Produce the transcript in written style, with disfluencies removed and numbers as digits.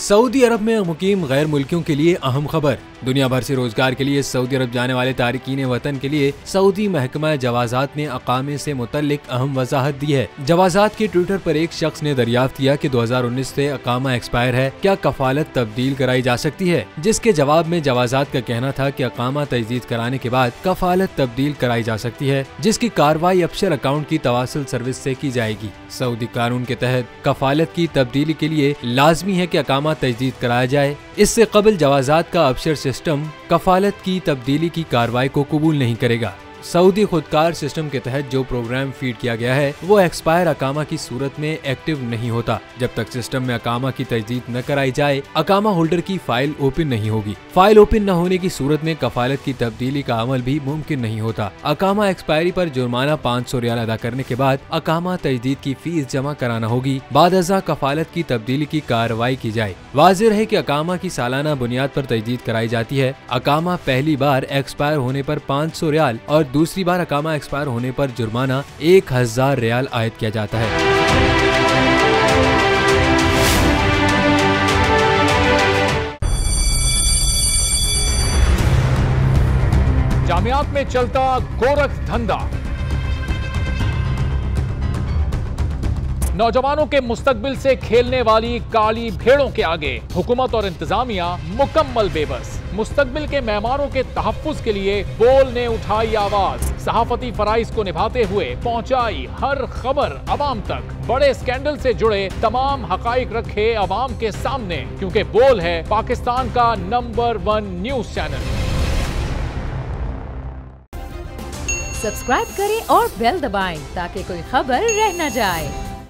Saudi अरब में मुकीम गैर मुल्कियों के लिए अहम खबर। दुनिया भर से रोजगार के लिए सऊदी अरब जाने वाले तारिकीन वतन के लिए सऊदी महकमा जवाजात ने अकामे से मुतल्लिक अहम वजाहत दी है। जवाजात के ट्विटर पर एक शख्स ने दरियाफ्त किया कि 2019 से अकामा एक्सपायर है, क्या कफालत तब्दील कराई जा सकती है, जिसके जवाब में जवाजात का कहना था कि अकामा तजदीद कराने के बाद कफालत तब्दील कराई जा सकती है, जिसकी कार्रवाई अफशर अकाउंट की तवासल सर्विस से की जाएगी। सऊदी कानून के तहत कफालत की तब्दीली के लिए लाजमी है कि अकामा तजदीद कराया जाए। इससे कबल जवाजात का अफशर सिस्टम कफालत की तब्दीली की कार्रवाई को कबूल नहीं करेगा। सऊदी खुदकार सिस्टम के तहत जो प्रोग्राम फीड किया गया है वो एक्सपायर अकामा की सूरत में एक्टिव नहीं होता। जब तक सिस्टम में अकामा की तजदीद न कराई जाए, अकामा होल्डर की फाइल ओपन नहीं होगी। फाइल ओपन न होने की सूरत में कफालत की तब्दीली का अमल भी मुमकिन नहीं होता। अकामा एक्सपायरी पर जुर्माना 500 रियाल अदा करने के बाद अकामा तजदीद की फीस जमा कराना होगी। बादअज़ा कफालत की तब्दीली की कार्रवाई की जाए। वाज़िह है कि अकामा की सालाना बुनियाद पर तजदीद कराई जाती है। अकामा पहली बार एक्सपायर होने पर 500 रियाल और दूसरी बार अकामा एक्सपायर होने पर जुर्माना 1000 रियाल आयद किया जाता है। जामियात में चलता गोरख धंधा, नौजवानों के मुस्तकबिल से खेलने वाली काली भेड़ों के आगे हुकूमत और इंतजामिया मुकम्मल बेबस। मुस्तकबिल के मेहमानों के तहफ्फुज के लिए बोल ने उठाई आवाज, सहाफती फराइज को निभाते हुए पहुंचाई हर खबर अवाम तक। बड़े स्कैंडल से जुड़े तमाम हकाइक रखे अवाम के सामने, क्योंकि बोल है पाकिस्तान का नंबर 1 न्यूज चैनल। सब्सक्राइब करें और बेल दबाएं ताकि कोई खबर रह न जाए।